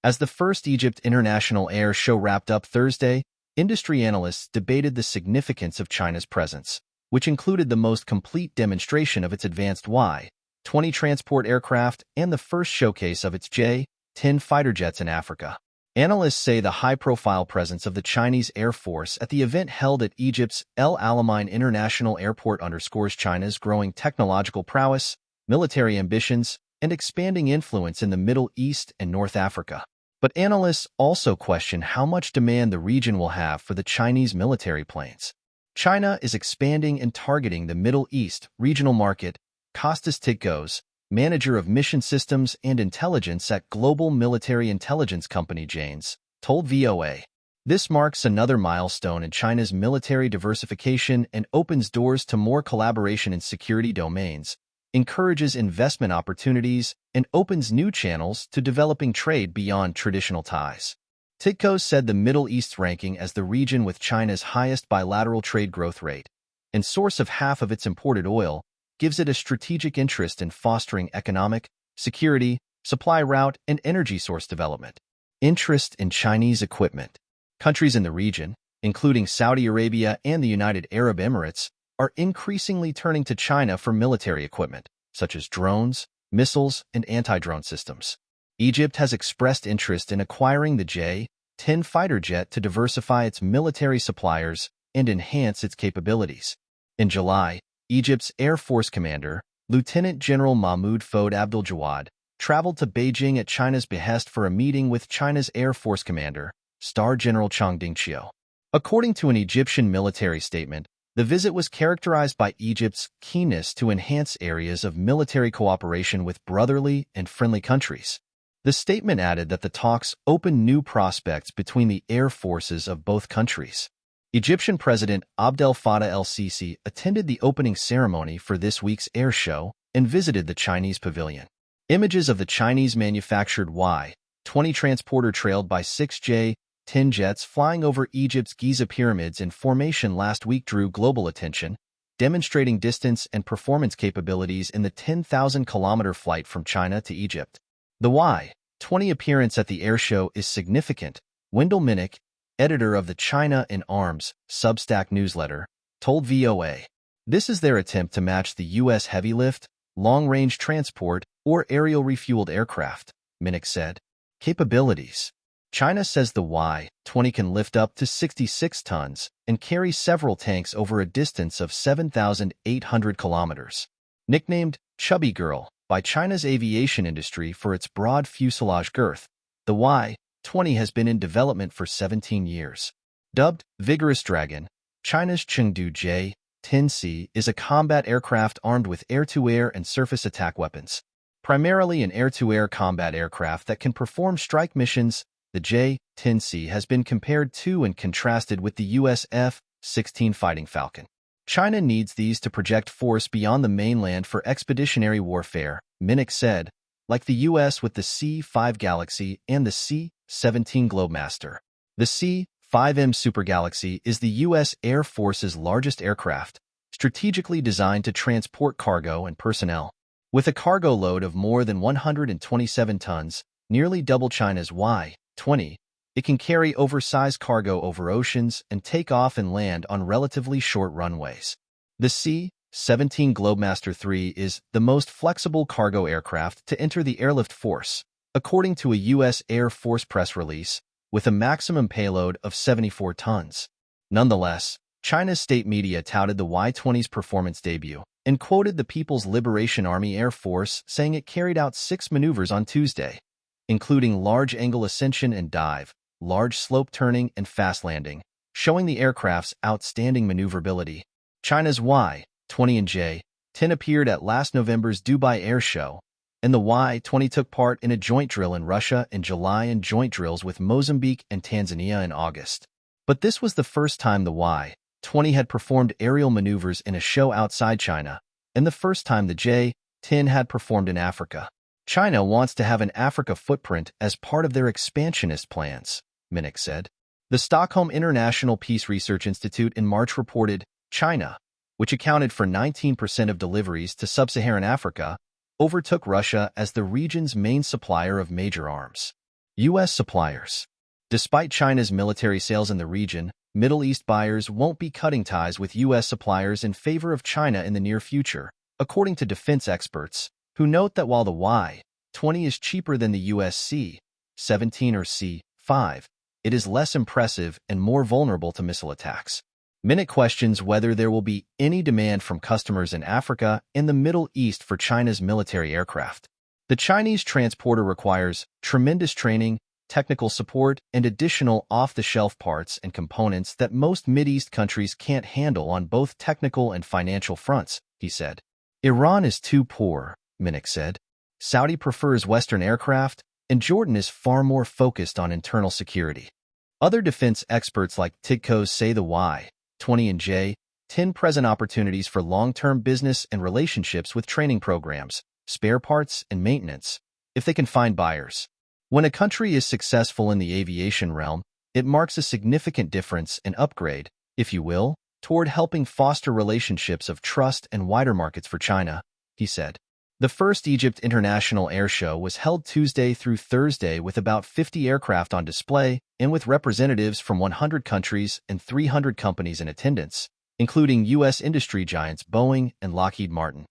As the first Egypt International Air Show wrapped up Thursday, industry analysts debated the significance of China's presence, which included the most complete demonstration of its advanced Y-20 transport aircraft and the first showcase of its J-10 fighter jets in Africa. Analysts say the high-profile presence of the Chinese Air Force at the event held at Egypt's El Alamein International Airport underscores China's growing technological prowess, military ambitions, and expanding influence in the Middle East and North Africa. But analysts also question how much demand the region will have for the Chinese military planes. China is expanding and targeting the Middle East regional market. Kostas Titkos, manager of mission systems and intelligence at global military intelligence company Janes, told VOA. This marks another milestone in China's military diversification and opens doors to more collaboration in security domains, encourages investment opportunities, and opens new channels to developing trade beyond traditional ties. Titkos said the Middle East's ranking as the region with China's highest bilateral trade growth rate and source of half of its imported oil gives it a strategic interest in fostering economic, security, supply route, and energy source development. Interest in Chinese equipment. Countries in the region, including Saudi Arabia and the United Arab Emirates, are increasingly turning to China for military equipment, such as drones, missiles, and anti-drone systems. Egypt has expressed interest in acquiring the J-10 fighter jet to diversify its military suppliers and enhance its capabilities. In July, Egypt's Air Force commander, Lieutenant General Mahmoud Fouad Abdel Jawad, traveled to Beijing at China's behest for a meeting with China's Air Force commander, Star General Chang Dingqiu. According to an Egyptian military statement, the visit was characterized by Egypt's keenness to enhance areas of military cooperation with brotherly and friendly countries. The statement added that the talks opened new prospects between the air forces of both countries. Egyptian President Abdel Fattah el-Sisi attended the opening ceremony for this week's air show and visited the Chinese pavilion. Images of the Chinese-manufactured Y-20 transporter trailed by 6 J-10 jets flying over Egypt's Giza pyramids in formation last week drew global attention, demonstrating distance and performance capabilities in the 10,000-kilometer flight from China to Egypt. The Y-20 appearance at the air show is significant, Wendell Minnick, editor of the China in Arms Substack newsletter, told VOA. This is their attempt to match the U.S. heavy-lift, long-range transport, or aerial refueled aircraft, Minnick said. Capabilities. China says the Y-20 can lift up to 66 tons and carry several tanks over a distance of 7,800 kilometers. Nicknamed Chubby Girl by China's aviation industry for its broad fuselage girth, the Y-20 has been in development for 17 years. Dubbed Vigorous Dragon, China's Chengdu J-10C is a combat aircraft armed with air-to-air and surface attack weapons. Primarily an air-to-air combat aircraft that can perform strike missions, the J-10C has been compared to and contrasted with the U.S. F-16 Fighting Falcon. China needs these to project force beyond the mainland for expeditionary warfare, Minnick said, like the U.S. with the C-5 Galaxy and the C-17 Globemaster. The C-5M Super Galaxy is the U.S. Air Force's largest aircraft, strategically designed to transport cargo and personnel. With a cargo load of more than 127 tons, nearly double China's Y-20, it can carry oversized cargo over oceans and take off and land on relatively short runways. The C-17 Globemaster III is the most flexible cargo aircraft to enter the airlift force, according to a U.S. Air Force press release, with a maximum payload of 74 tons. Nonetheless, China's state media touted the Y-20's performance debut and quoted the People's Liberation Army Air Force saying it carried out 6 maneuvers on Tuesday, including large-angle ascension and dive, large slope turning, and fast landing, showing the aircraft's outstanding maneuverability. China's Y-20 and J-10 appeared at last November's Dubai Air Show, and the Y-20 took part in a joint drill in Russia in July and joint drills with Mozambique and Tanzania in August. But this was the first time the Y-20 had performed aerial maneuvers in a show outside China, and the first time the J-10 had performed in Africa. China wants to have an Africa footprint as part of their expansionist plans, Minnick said. The Stockholm International Peace Research Institute in March reported China, which accounted for 19% of deliveries to sub-Saharan Africa, overtook Russia as the region's main supplier of major arms. U.S. suppliers. Despite China's military sales in the region, Middle East buyers won't be cutting ties with U.S. suppliers in favor of China in the near future, according to defense experts, who note that while the Y-20 is cheaper than the U.S. C-17 or C-5, it is less impressive and more vulnerable to missile attacks. Minute questions whether there will be any demand from customers in Africa and the Middle East for China's military aircraft. The Chinese transporter requires tremendous training, technical support, and additional off-the-shelf parts and components that most Mideast countries can't handle on both technical and financial fronts, he said. Iran is too poor, Minnick said. Saudi prefers Western aircraft, and Jordan is far more focused on internal security. Other defense experts like Tidcos say the Y-20 and J-10 present opportunities for long-term business and relationships with training programs, spare parts, and maintenance, if they can find buyers. When a country is successful in the aviation realm, it marks a significant difference and upgrade, if you will, toward helping foster relationships of trust and wider markets for China, he said. The first Egypt International Airshow was held Tuesday through Thursday with about 50 aircraft on display and with representatives from 100 countries and 300 companies in attendance, including U.S. industry giants Boeing and Lockheed Martin.